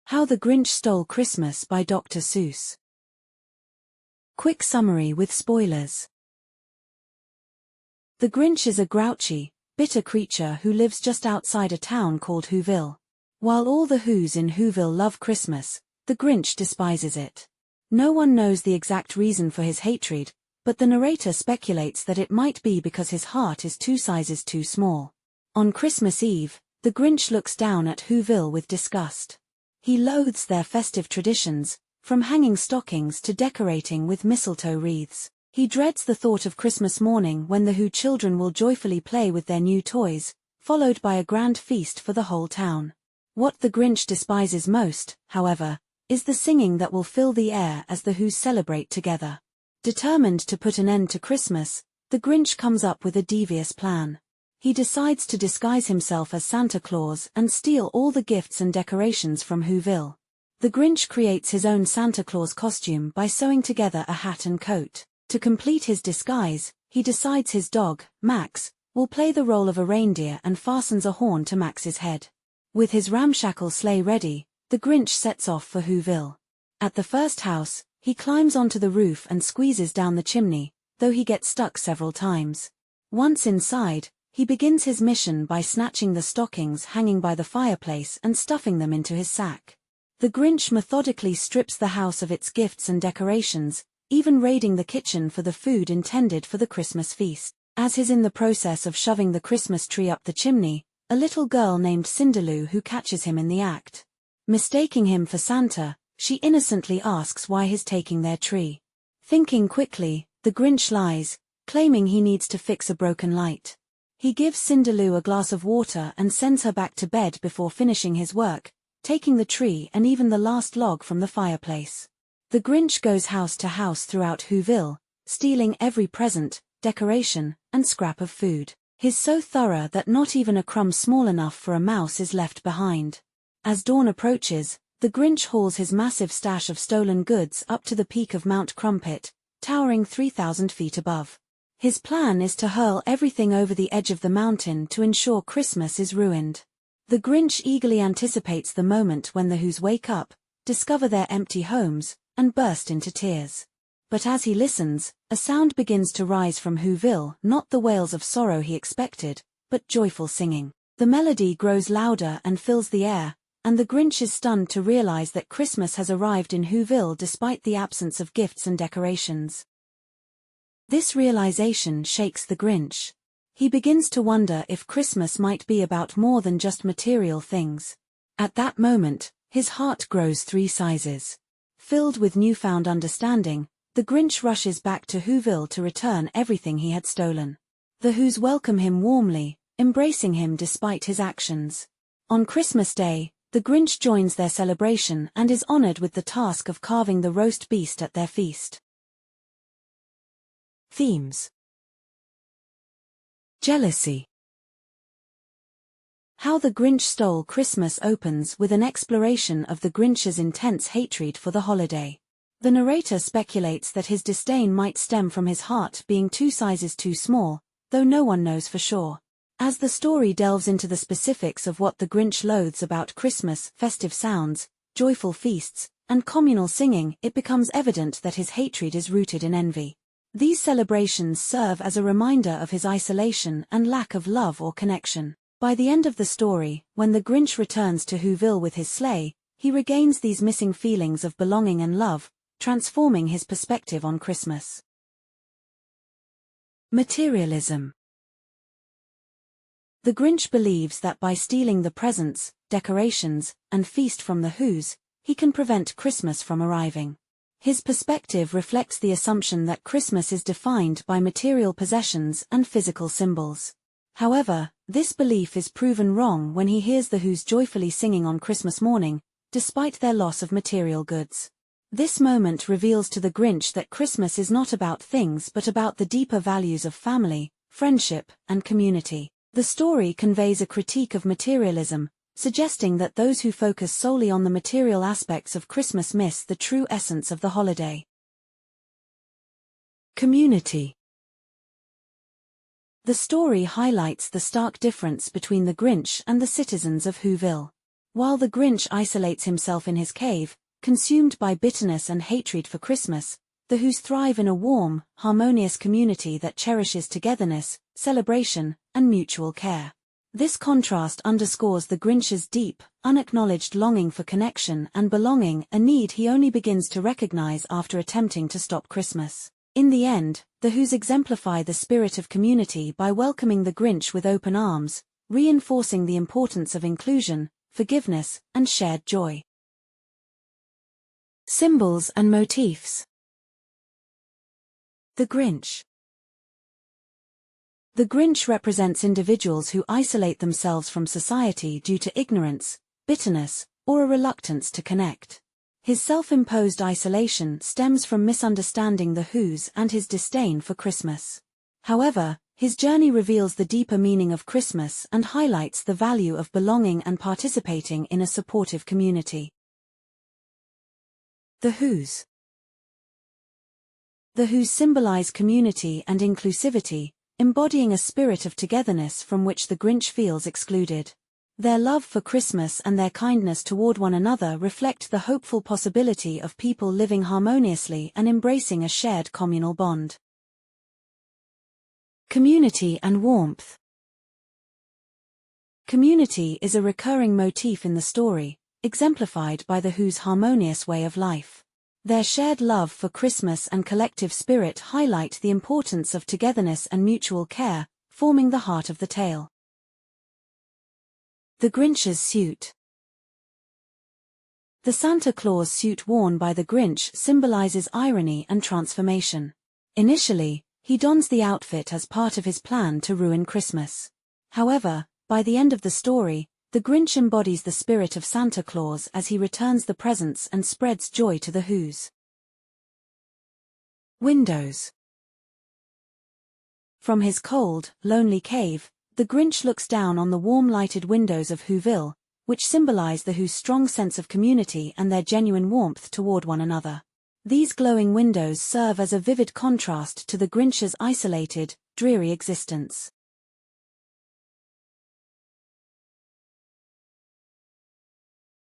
How the Grinch Stole Christmas by Dr. Seuss. Quick summary with spoilers. The Grinch is a grouchy, bitter creature who lives just outside a town called Whoville. While all the Whos in Whoville love Christmas, the Grinch despises it. No one knows the exact reason for his hatred, but the narrator speculates that it might be because his heart is 2 sizes too small. On Christmas Eve, the Grinch looks down at Whoville with disgust. He loathes their festive traditions, from hanging stockings to decorating with mistletoe wreaths. He dreads the thought of Christmas morning when the Who children will joyfully play with their new toys, followed by a grand feast for the whole town. What the Grinch despises most, however, is the singing that will fill the air as the Whos celebrate together. Determined to put an end to Christmas, the Grinch comes up with a devious plan. He decides to disguise himself as Santa Claus and steal all the gifts and decorations from Whoville. The Grinch creates his own Santa Claus costume by sewing together a hat and coat. To complete his disguise, he decides his dog, Max, will play the role of a reindeer and fastens a horn to Max's head. With his ramshackle sleigh ready, the Grinch sets off for Whoville. At the first house, he climbs onto the roof and squeezes down the chimney, though he gets stuck several times. Once inside, he begins his mission by snatching the stockings hanging by the fireplace and stuffing them into his sack. The Grinch methodically strips the house of its gifts and decorations, even raiding the kitchen for the food intended for the Christmas feast. As he's in the process of shoving the Christmas tree up the chimney, a little girl named Cinderlou who catches him in the act. Mistaking him for Santa, she innocently asks why he's taking their tree. Thinking quickly, the Grinch lies, claiming he needs to fix a broken light. He gives Cinderlou a glass of water and sends her back to bed before finishing his work, taking the tree and even the last log from the fireplace. The Grinch goes house to house throughout Whoville, stealing every present, decoration, and scrap of food. He's so thorough that not even a crumb small enough for a mouse is left behind. As dawn approaches, the Grinch hauls his massive stash of stolen goods up to the peak of Mount Crumpet, towering 3,000 feet above. His plan is to hurl everything over the edge of the mountain to ensure Christmas is ruined. The Grinch eagerly anticipates the moment when the Whos wake up, discover their empty homes, and burst into tears. But as he listens, a sound begins to rise from Whoville, not the wails of sorrow he expected, but joyful singing. The melody grows louder and fills the air, and the Grinch is stunned to realize that Christmas has arrived in Whoville despite the absence of gifts and decorations. This realization shakes the Grinch. He begins to wonder if Christmas might be about more than just material things. At that moment, his heart grows 3 sizes. Filled with newfound understanding, the Grinch rushes back to Whoville to return everything he had stolen. The Whos welcome him warmly, embracing him despite his actions. On Christmas Day, the Grinch joins their celebration and is honored with the task of carving the roast beast at their feast. Themes. Jealousy. How the Grinch Stole Christmas opens with an exploration of the Grinch's intense hatred for the holiday. The narrator speculates that his disdain might stem from his heart being 2 sizes too small, though no one knows for sure. As the story delves into the specifics of what the Grinch loathes about Christmas, festive sounds, joyful feasts, and communal singing, it becomes evident that his hatred is rooted in envy. These celebrations serve as a reminder of his isolation and lack of love or connection. By the end of the story, when the Grinch returns to Whoville with his sleigh, he regains these missing feelings of belonging and love, transforming his perspective on Christmas. Materialism. The Grinch believes that by stealing the presents, decorations, and feast from the Whos, he can prevent Christmas from arriving. His perspective reflects the assumption that Christmas is defined by material possessions and physical symbols. However, this belief is proven wrong when he hears the Whos joyfully singing on Christmas morning, despite their loss of material goods. This moment reveals to the Grinch that Christmas is not about things but about the deeper values of family, friendship, and community. The story conveys a critique of materialism, suggesting that those who focus solely on the material aspects of Christmas miss the true essence of the holiday. Community. The story highlights the stark difference between the Grinch and the citizens of Whoville. While the Grinch isolates himself in his cave, consumed by bitterness and hatred for Christmas, the Whos thrive in a warm, harmonious community that cherishes togetherness, celebration, and mutual care. This contrast underscores the Grinch's deep, unacknowledged longing for connection and belonging, a need he only begins to recognize after attempting to stop Christmas. In the end, the Whos exemplify the spirit of community by welcoming the Grinch with open arms, reinforcing the importance of inclusion, forgiveness, and shared joy. Symbols and motifs. The Grinch. The Grinch represents individuals who isolate themselves from society due to ignorance, bitterness, or a reluctance to connect. His self-imposed isolation stems from misunderstanding the Whos and his disdain for Christmas. However, his journey reveals the deeper meaning of Christmas and highlights the value of belonging and participating in a supportive community. The Whos. The Whos symbolize community and inclusivity, embodying a spirit of togetherness from which the Grinch feels excluded. Their love for Christmas and their kindness toward one another reflect the hopeful possibility of people living harmoniously and embracing a shared communal bond. Community and warmth. Community is a recurring motif in the story, exemplified by the Whos' harmonious way of life. Their shared love for Christmas and collective spirit highlight the importance of togetherness and mutual care, forming the heart of the tale. The Grinch's suit. The Santa Claus suit worn by the Grinch symbolizes irony and transformation. Initially, he dons the outfit as part of his plan to ruin Christmas. However, by the end of the story, the Grinch embodies the spirit of Santa Claus as he returns the presents and spreads joy to the Whos. Windows. From his cold, lonely cave, the Grinch looks down on the warm lighted windows of Whoville, which symbolize the Whos' strong sense of community and their genuine warmth toward one another. These glowing windows serve as a vivid contrast to the Grinch's isolated, dreary existence.